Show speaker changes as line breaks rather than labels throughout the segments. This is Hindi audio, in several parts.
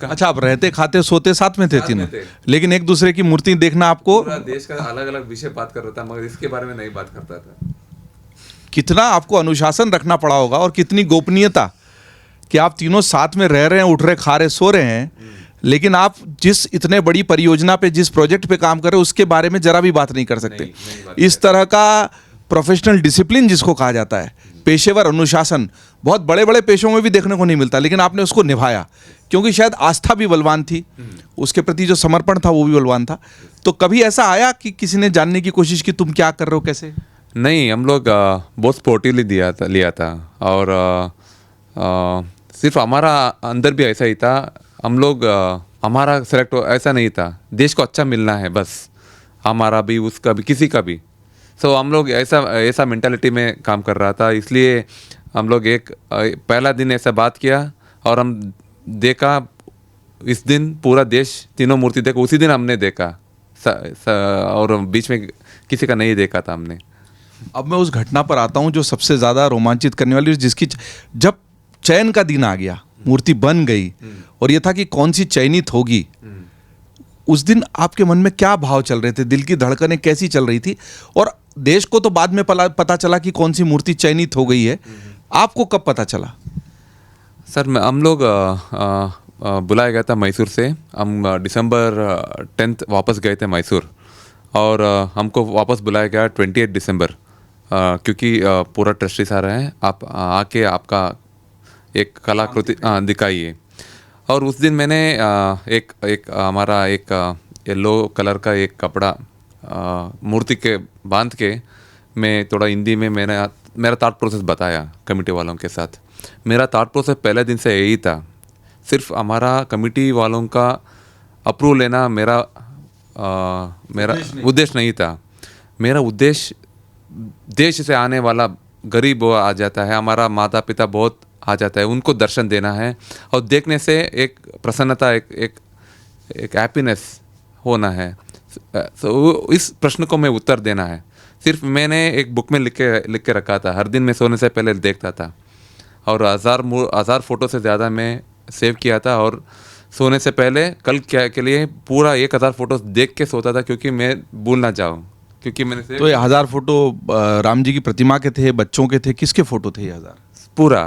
अच्छा, आप रहते खाते सोते साथ में थे
साथ
तीनों,
में थे।
लेकिन एक दूसरे की मूर्ति देखना आपको
पूरा देश का अलग अलग विषय बात कर रहा था, मगर इसके बारे में नहीं बात करता था।
कितना आपको अनुशासन रखना पड़ा होगा और कितनी गोपनीयता कि आप तीनों साथ में रह रहे हैं, उठ रहे, खा रहे, सो रहे हैं, लेकिन आप जिस इतने बड़ी परियोजना पे, जिस प्रोजेक्ट पे काम कर रहे हो, उसके बारे में जरा भी बात नहीं कर सकते।
नहीं बात
इस तरह का प्रोफेशनल डिसिप्लिन जिसको कहा जाता है, पेशेवर अनुशासन, बहुत बड़े बड़े पेशों में भी देखने को नहीं मिलता, लेकिन आपने उसको निभाया क्योंकि शायद आस्था भी बलवान थी, उसके प्रति जो समर्पण था वो भी बलवान था। तो कभी ऐसा आया कि किसी ने जानने की कोशिश की तुम क्या कर रहे हो, कैसे?
नहीं, हम लोग बहुत स्पोर्टिवली लिया था। और सिर्फ हमारा अंदर भी ऐसा ही था। हम लोग हमारा सेलेक्ट ऐसा नहीं था, देश को अच्छा मिलना है बस, हमारा भी, उसका भी, किसी का भी। सो हम लोग ऐसा ऐसा मेंटालिटी में काम कर रहा था। इसलिए हम लोग पहला दिन ऐसा बात किया और हम देखा, इस दिन पूरा देश तीनों मूर्ति देखा, उसी दिन हमने देखा। और बीच में किसी का नहीं देखा था हमने।
अब मैं उस घटना पर आता हूं जो सबसे ज्यादा रोमांचित करने वाली, जिसकी जब चयन का दिन आ गया, मूर्ति बन गई और यह था कि कौन सी चयनित होगी, उस दिन आपके मन में क्या भाव चल रहे थे, दिल की धड़कनें कैसी चल रही थी? और देश को तो बाद में पता चला कि कौन सी मूर्ति चयनित हो गई है, आपको कब पता चला?
सर, हम लोग बुलाया गया था मैसूर से। हम दिसंबर 10 वापस गए थे मैसूर, और हमको वापस बुलाया गया 28 दिसंबर, क्योंकि पूरा ट्रस्टीज आ रहे हैं, आप आके आपका एक कलाकृति दिखाइए। और उस दिन मैंने हमारा एक येलो कलर का एक कपड़ा मूर्ति के बांध के, मैं थोड़ा हिंदी में मेरा थॉट प्रोसेस बताया कमेटी वालों के साथ। मेरा थॉट प्रोसेस पहले दिन से यही था, सिर्फ हमारा कमेटी वालों का अप्रूव लेना मेरा उद्देश्य नहीं था। मेरा उद्देश्य देश से आने वाला गरीब आ जाता है, हमारा माता पिता बहुत आ जाता है, उनको दर्शन देना है, और देखने से एक प्रसन्नता, एक हैप्पीनेस होना है। तो इस प्रश्न को मैं उत्तर देना है। सिर्फ मैंने एक बुक में लिख के रखा था, हर दिन मैं सोने से पहले देखता था, और 1000 फोटो से ज़्यादा मैं सेव किया था, और सोने से पहले कल क्या के लिए पूरा 1000 फोटो देख के सोता था, क्योंकि मैं भूल ना जाऊँ, क्योंकि मैंने
तो ये 1000 फोटो राम जी की प्रतिमा के थे, बच्चों के थे, किसके फोटो थे ये 1000?
पूरा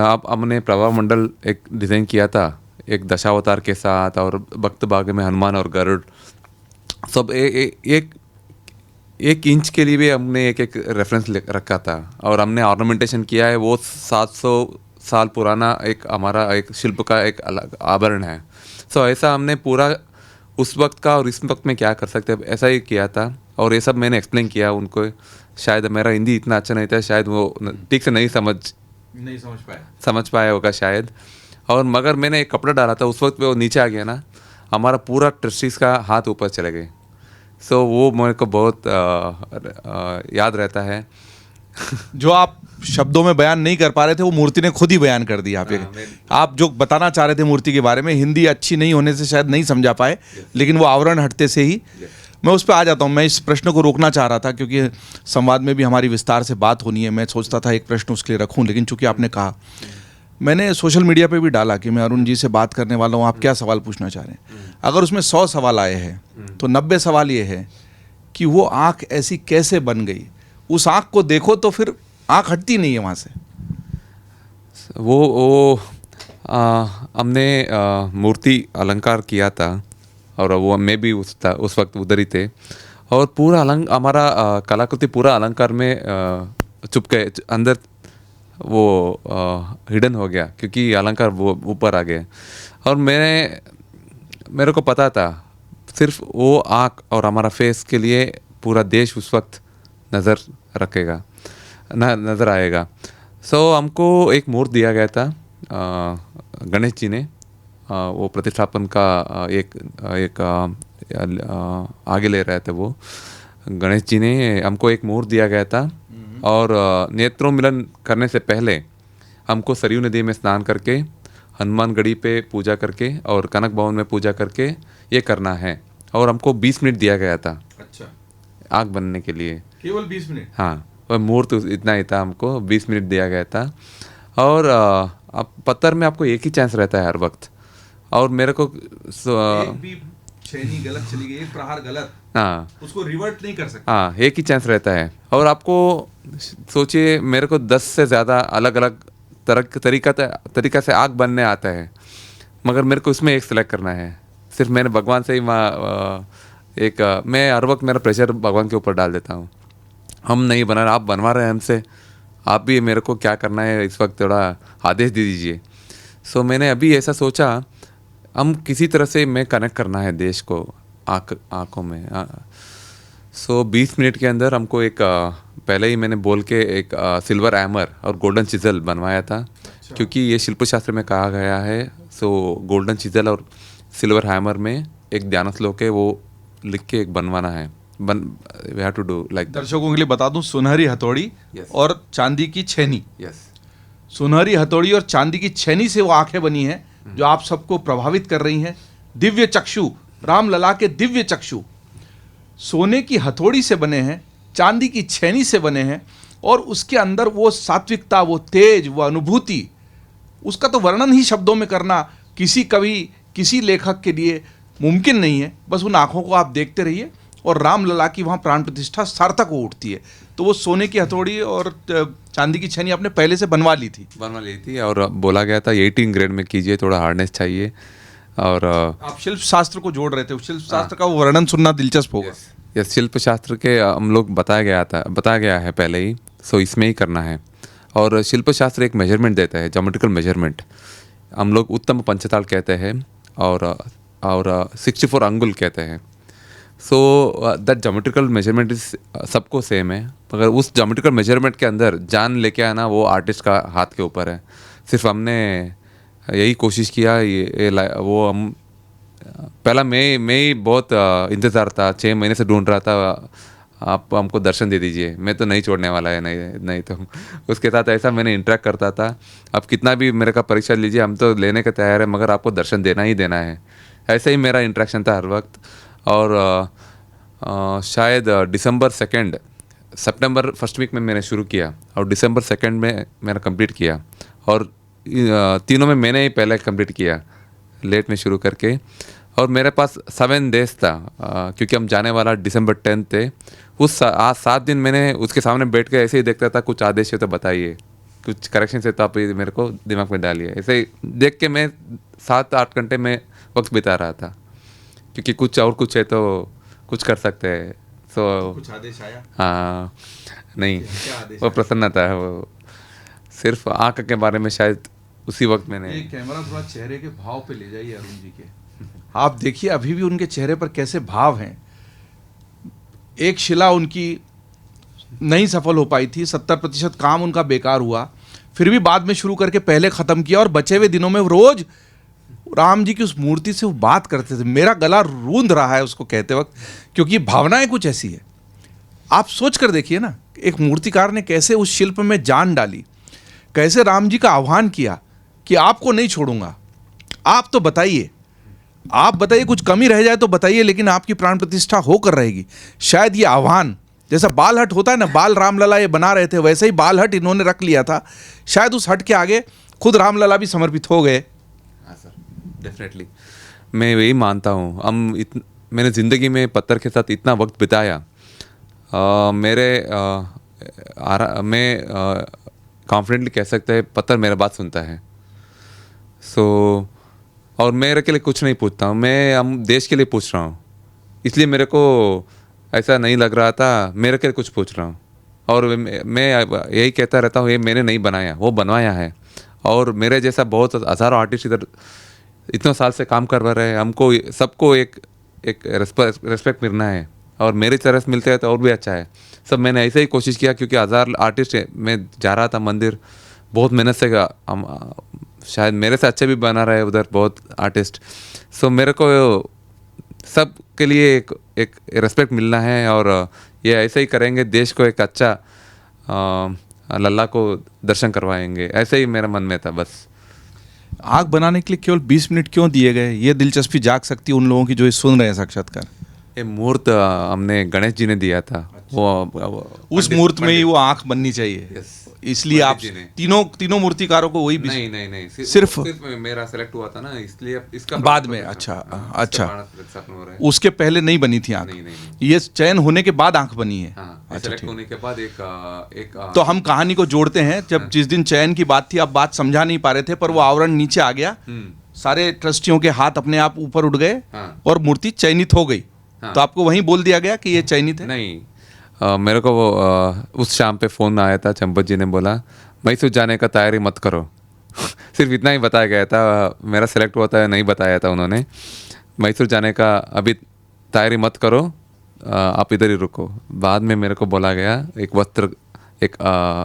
आप हमने प्रभाव मंडल एक डिज़ाइन किया था, एक दशावतार के साथ, और भक्त बाग में हनुमान और गरुड़, सब एक इंच के लिए भी हमने एक रेफरेंस रखा था। और हमने ऑर्नामेंटेशन किया है, वो 700 साल पुराना एक हमारा एक शिल्प का एक अलग आभरण है। सो ऐसा हमने पूरा उस वक्त का और इस वक्त में क्या कर सकते हैं, ऐसा ही किया था। और ये सब मैंने एक्सप्लेन किया उनको। शायद मेरा हिंदी इतना अच्छा नहीं था, शायद वो ठीक से नहीं समझ पाया होगा शायद। और मगर मैंने एक कपड़ा डाला था, उस वक्त पे वो नीचे आ गया ना, हमारा पूरा ट्रस्टीज का हाथ ऊपर चले गए। सो वो मेरे को बहुत याद रहता है।
जो आप शब्दों में बयान नहीं कर पा रहे थे, वो मूर्ति ने खुद ही बयान कर दिया। आप जो बताना चाह रहे थे मूर्ति के बारे में, हिंदी अच्छी नहीं होने से शायद नहीं समझा पाए, लेकिन वो आवरण हटते से ही मैं उस पर आ जाता हूँ। मैं इस प्रश्न को रोकना चाह रहा था, क्योंकि संवाद में भी हमारी विस्तार से बात होनी है। मैं सोचता था एक प्रश्न उसके लिए रखूँ, लेकिन चूंकि आपने कहा, मैंने सोशल मीडिया पे भी डाला कि मैं अरुण जी से बात करने वाला हूँ, आप क्या सवाल पूछना चाह रहे हैं। अगर उसमें 100 सवाल आए हैं तो 90 सवाल ये है कि वो आँख ऐसी कैसे बन गई। उस आँख को देखो तो फिर आँख हटती नहीं है वहाँ से।
हमने मूर्ति अलंकार किया था, और वो मैं भी उस वक्त उधर ही थे, और पूरा हमारा कलाकृति पूरा अलंकार में छुप गए अंदर, वो हिडन हो गया, क्योंकि अलंकार वो ऊपर आ गए। और मेरे को पता था, सिर्फ वो आँख और हमारा फेस के लिए पूरा देश उस वक्त नज़र आएगा। सो हमको एक मूर्त दिया गया था गणेश जी ने, वो प्रतिष्ठापन का एक आगे ले रहे थे वो गणेश जी ने। हमको एक मूर्त दिया गया था, और नेत्रों मिलन करने से पहले हमको सरयू नदी में स्नान करके, हनुमान गढ़ी पे पूजा करके, और कनक भवन में पूजा करके ये करना है। और हमको 20 मिनट दिया गया था।
अच्छा,
आँख बनने के लिए
केवल 20 मिनट?
हाँ, और मूर्त इतना ही था, हमको 20 मिनट दिया गया था। और आप पत्थर में आपको एक ही चांस रहता है हर वक्त, और मेरे को
एक भी छेनी गलत चली गई, एक प्रहार गलत,
हाँ
उसको रिवर्ट नहीं कर सकते।
हाँ एक ही चांस रहता है। और आपको सोचिए मेरे को 10 से ज़्यादा अलग अलग तरीका से आग बनने आता है, मगर मेरे को उसमें एक सेलेक्ट करना है। सिर्फ मैंने भगवान से ही मैं हर वक्त मेरा प्रेशर भगवान के ऊपर डाल देता हूँ, हम नहीं बना रहे, आप बनवा रहे हैं हमसे, आप भी मेरे को क्या करना है इस वक्त थोड़ा आदेश दे दीजिए। सो मैंने अभी ऐसा सोचा, हम किसी तरह से मैं कनेक्ट करना है देश को आँखों में। सो 20 मिनट के अंदर हमको एक पहले ही मैंने बोल के एक सिल्वर हैमर और गोल्डन चिजल बनवाया था। क्योंकि ये शिल्प शास्त्र में कहा गया है। सो गोल्डन चिजल और सिल्वर हैमर में एक ध्यान श्लोक है, वो लिख के एक बनवाना है। We have to do like that.
दर्शकों के लिए बता दूं, सुनहरी हथौड़ी
Yes.
और चांदी की छेनी,
यस
सुनहरी हथौड़ी और चांदी की छेनी से वो आंखें बनी हैं जो आप सबको प्रभावित कर रही हैं। दिव्य चक्षु, रामलला के दिव्य चक्षु सोने की हथौड़ी से बने हैं, चांदी की छेनी से बने हैं, और उसके अंदर वो सात्विकता, वो तेज, वो अनुभूति, उसका तो वर्णन ही शब्दों में करना किसी कवि, किसी लेखक के लिए मुमकिन नहीं है। बस उन आँखों को आप देखते रहिए और रामलला की वहाँ प्राण प्रतिष्ठा सार्थक हो उठती है। तो वो सोने की हथौड़ी और चांदी की छेनी आपने पहले से बनवा ली थी
और बोला गया था 18 ग्रेड में कीजिए, थोड़ा हार्डनेस चाहिए। और
आप शिल्प शास्त्र को जोड़ रहे थे, शिल्प शास्त्र का वो वर्णन सुनना दिलचस्प होगा।
यस शिल्प शास्त्र के हम लोग बताया गया है पहले ही, सो इसमें ही करना है। और शिल्प शास्त्र एक मेजरमेंट देता है, ज्योमेट्रिकल मेजरमेंट, हम लोग उत्तम पंचताल कहते हैं, और 64 अंगुल कहते हैं। So that geometrical measurement is सबको सेम है, मगर उस ज्योमेट्रिकल मेजरमेंट के अंदर जान लेके आना वो आर्टिस्ट का हाथ के ऊपर है। सिर्फ हमने यही कोशिश किया, वो हम पहला मैं ही बहुत इंतज़ार था, 6 महीने से ढूंढ रहा था, आप हमको दर्शन दे दीजिए, मैं तो नहीं छोड़ने वाला है, नहीं तो उसके साथ ऐसा मैंने इंटरेक्ट करता था। अब कितना भी मेरे का परीक्षा लीजिए, हम तो लेने का तैयार है, मगर आपको दर्शन देना ही देना है। ऐसे ही मेरा इंटरेक्शन था हर वक्त। और शायद दिसंबर 2 सितंबर फर्स्ट वीक में मैंने शुरू किया और दिसंबर 2 में मैंने कंप्लीट किया। और तीनों में मैंने ही पहले कंप्लीट किया, लेट में शुरू करके। और मेरे पास 7 डेज था, क्योंकि हम जाने वाला दिसंबर 10 थे। उस आज 7 दिन मैंने उसके सामने बैठ के ऐसे ही देखता था, कुछ आदेश है तो बताइए, कुछ करेक्शन है तो आप मेरे को दिमाग में डालिए। ऐसे ही देख के मैं 7-8 घंटे में वक्त बिता रहा था, क्योंकि कुछ है तो कुछ कर सकते हैं। सो
कुछ आदेश आया?
हाँ नहीं,
क्या आदेश
वो प्रसन्नता है, वो सिर्फ आँख के बारे में शायद उसी वक्त मैंने।
ये कैमरा थोड़ा चेहरे के भाव पे ले जाइए अरुण जी के, आप देखिए अभी भी उनके चेहरे पर कैसे भाव हैं। एक शिला उनकी नहीं सफल हो पाई थी, 70% काम उनका बेकार हुआ, फिर भी बाद में शुरू करके पहले ख़त्म किया, और बचे हुए दिनों में रोज राम जी की उस मूर्ति से वो बात करते थे। मेरा गला रूंध रहा है उसको कहते वक्त, क्योंकि भावनाएं कुछ ऐसी है। आप सोच कर देखिए ना, एक मूर्तिकार ने कैसे उस शिल्प में जान डाली, कैसे राम जी का आह्वान किया कि आपको नहीं छोड़ूंगा, आप तो बताइए, आप बताइए, कुछ कमी रह जाए तो बताइए, लेकिन आपकी प्राण प्रतिष्ठा होकर रहेगी। शायद ये आह्वान, जैसा बाल हट होता है ना, बाल रामलला ये बना रहे थे, वैसे ही बाल हट इन्होंने रख लिया था। शायद उस हट के आगे खुद रामलला भी समर्पित हो गए।
हाँ सर, डेफिनेटली मैं यही मानता हूँ। मैंने ज़िंदगी में पत्थर के साथ इतना वक्त बिताया, मैं कॉन्फिडेंटली कह सकते हैं पत्थर मेरा बात सुनता है। सो और मेरे के लिए कुछ नहीं पूछता हूँ, मैं हम देश के लिए पूछ रहा हूँ, इसलिए मेरे को ऐसा नहीं लग रहा था मेरे के लिए कुछ पूछ रहा हूँ। और मैं यही कहता रहता हूँ, ये मैंने नहीं बनाया, वो बनवाया है। और मेरे जैसा बहुत हज़ारों आर्टिस्ट इधर इतने साल से काम कर रहे हैं, हमको सबको एक रेस्पेक्ट मिलना है, और मेरी तरह से मिलते हैं तो और भी अच्छा है। सब मैंने ऐसे ही कोशिश किया, क्योंकि 1000 आर्टिस्ट मैं जा रहा था मंदिर, बहुत मेहनत से शायद मेरे से अच्छे भी बना रहे उधर बहुत आर्टिस्ट। सो मेरे को सब के लिए एक रेस्पेक्ट मिलना है, और ये ऐसे ही करेंगे, देश को एक अच्छा लल्ला को दर्शन करवाएंगे, ऐसे ही मेरे मन में था। बस
आग बनाने के लिए केवल 20 मिनट क्यों दिए गए? ये दिलचस्पी जाग सकती है उन लोगों की जो ये सुन रहे हैं साक्षात्कार।
ये मूर्त हमने गणेश जी ने दिया था। वो
उस मूर्त में ही वो आंख बननी चाहिए। इसलिए आप
पंडित जी ने।
तीनों मूर्तिकारों को वही
नहीं नहीं नहीं
सिर्फ
मेरा सेलेक्ट हुआ था ना, इसलिए इसका
बाद में।
हाँ,
अच्छा
इसका
अच्छा,
बारह प्रतिशत हो रहा है।
उसके पहले नहीं बनी थी आंख?
नहीं नहीं नहीं।
ये चयन होने के बाद आंख बनी है?
हाँ,
अच्छा
सेलेक्ट
ठीक।
होने के बाद एक
तो हम कहानी को जोड़ते हैं। जब जिस दिन चयन की बात थी, आप बात समझा नहीं पा रहे थे, पर वो आवरण नीचे आ गया, सारे ट्रस्टियों के हाथ अपने आप ऊपर उठ गए
हाँ।
और मूर्ति चयनित हो गई।
हाँ।
तो आपको वहीं बोल दिया गया कि ये चयनित है?
नहीं, मेरे को वो उस शाम पे फ़ोन आया था, चंपत जी ने बोला मैसूर जाने का तैयारी मत करो। सिर्फ इतना ही बताया गया था, मेरा सेलेक्ट हुआ था नहीं बताया था उन्होंने। मैसूर जाने का अभी तैयारी मत करो, आप इधर ही रुको। बाद में मेरे को बोला गया एक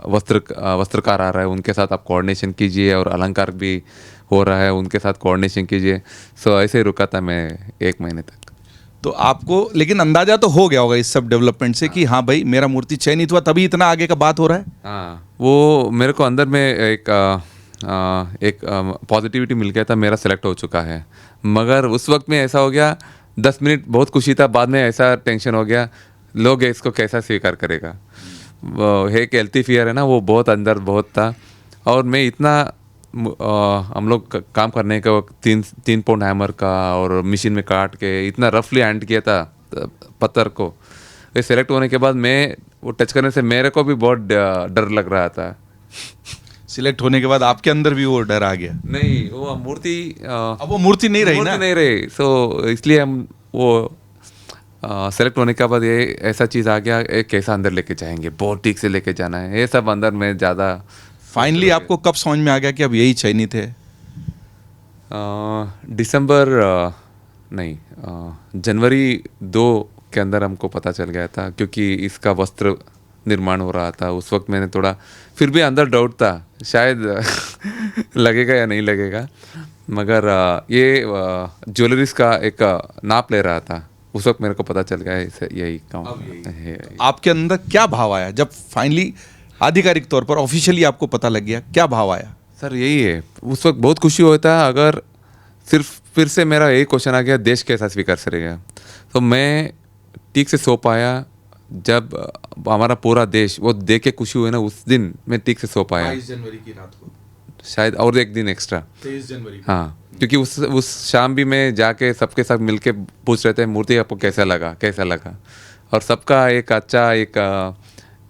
वस्त्रकार आ रहा है, उनके साथ आप कोऑर्डिनेशन कीजिए, और अलंकार भी हो रहा है, उनके साथ कोऑर्डिनेशन कीजिए। सो ऐसे ही रुका था मैं 1 महीने तक।
तो आपको लेकिन अंदाजा तो हो गया होगा इस सब डेवलपमेंट से कि हाँ भाई मेरा मूर्ति चयनित हुआ, तभी इतना आगे का बात हो रहा है?
हाँ, वो मेरे को अंदर में एक पॉजिटिविटी मिल गया था, मेरा सेलेक्ट हो चुका है। मगर उस वक्त में ऐसा हो गया, 10 मिनट बहुत खुशी था, बाद में ऐसा टेंशन हो गया, लोग इसको कैसा स्वीकार करेगा। वो एक हेल्थी फियर है ना, वो बहुत अंदर बहुत था। और मैं इतना हम लोग काम करने का वक्त 3 पाउंड हैमर का और मशीन में काट के इतना रफली हैंड किया था पत्थर को। ये सेलेक्ट होने के बाद मैं वो टच करने से मेरे को भी बहुत डर लग रहा था।
सिलेक्ट होने के बाद आपके अंदर भी वो डर आ गया?
नहीं, वो मूर्ति
अब वो मूर्ति नहीं रही ना?
नहीं रही। सो इसलिए हम वो सेलेक्ट होने के बाद ये ऐसा चीज़ आ गया, एक कैसा अंदर लेके जाएंगे, बहुत ठीक से लेके जाना है, ये सब अंदर में ज़्यादा।
फाइनली आपको कब समझ में आ गया कि अब यही चयनित है?
दिसंबर नहीं, जनवरी 2 के अंदर हमको पता चल गया था, क्योंकि इसका वस्त्र निर्माण हो रहा था। उस वक्त मैंने थोड़ा फिर भी अंदर डाउट था, शायद लगेगा या नहीं लगेगा। मगर ये ज्वेलरीज का एक नाप ले रहा था, उस वक्त मेरे को पता चल गया यही काम है।
आपके अंदर क्या भाव आया जब फाइनली आधिकारिक तौर पर ऑफिशियली आपको पता लग गया? क्या भाव आया?
सर यही है, उस वक्त बहुत खुशी होता है। अगर सिर्फ फिर से मेरा यही क्वेश्चन आ गया, देश कैसा स्वीकार करेगा। तो मैं ठीक से सो पाया जब हमारा पूरा देश वो देख के खुशी हुई ना, उस दिन मैं ठीक से सो पाया।
22 जनवरी की रात को
शायद और एक दिन एक्स्ट्रा,
23 जनवरी।
हाँ, क्योंकि उस शाम भी मैं जाके सबके साथ मिलके पूछ रहे थे मूर्ति आपको कैसा लगा, और सबका एक अच्छा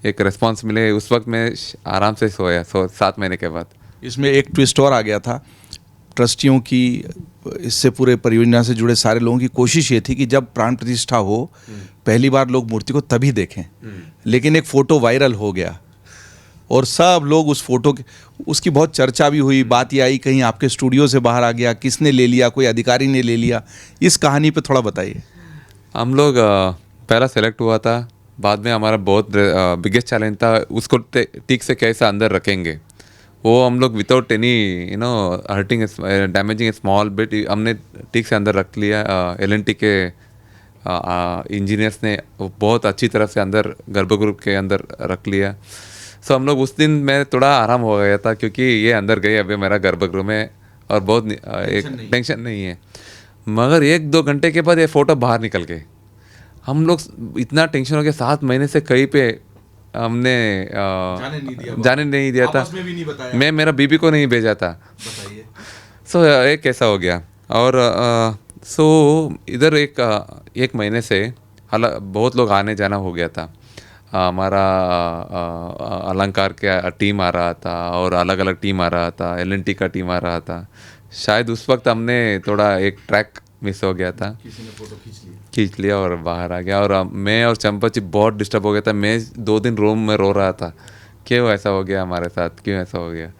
एक रिस्पॉन्स मिले। उस वक्त मैं आराम से सोया 7 महीने के बाद।
इसमें एक ट्विस्ट और आ गया था, ट्रस्टियों की, इससे पूरे परियोजना से जुड़े सारे लोगों की कोशिश ये थी कि जब प्राण प्रतिष्ठा हो पहली बार लोग मूर्ति को तभी देखें। लेकिन एक फ़ोटो वायरल हो गया और सब लोग उस फोटो के, उसकी बहुत चर्चा भी हुई, बात ये आई कहीं आपके स्टूडियो से बाहर आ गया, किसने ले लिया, कोई अधिकारी ने ले लिया। इस कहानी पे थोड़ा बताइए।
हम लोग पहला सेलेक्ट हुआ था, बाद में हमारा बहुत बिगेस्ट चैलेंज था उसको ठीक से कैसे अंदर रखेंगे। वो हम लोग विदाउट एनी हर्टिंग डैमेजिंग ए स्मॉल बिट हमने ठीक से अंदर रख लिया। LNT के इंजीनियर्स ने बहुत अच्छी तरह से अंदर गर्भगृह के अंदर रख लिया। सो हम लोग उस दिन में थोड़ा आराम हो गया था, क्योंकि ये अंदर गए अभी मेरा गर्भगृह में और बहुत एक टेंशन नहीं है। मगर 1-2 घंटे के बाद ये फ़ोटो बाहर निकल गए। हम लोग इतना टेंशन हो गया, 7 महीने से कहीं पे हमने जाने नहीं दिया था।
आपस में भी नहीं बताया।
मैं मेरा बीबी को नहीं भेजा था।
बताइए।
सो ये कैसा हो गया। और सो इधर एक महीने से बहुत लोग आने जाना हो गया था। हमारा अलंकार का टीम आ रहा था और अलग अलग टीम आ रहा था, LNT का टीम आ रहा था। शायद उस वक्त हमने थोड़ा एक ट्रैक मिस हो गया था,
किसी ने फोटो
खींच लिया और बाहर आ गया। और मैं और चंपत जी बहुत डिस्टर्ब हो गया था। मैं 2 दिन रूम में रो रहा था, क्यों ऐसा हो गया हमारे साथ, क्यों ऐसा हो गया।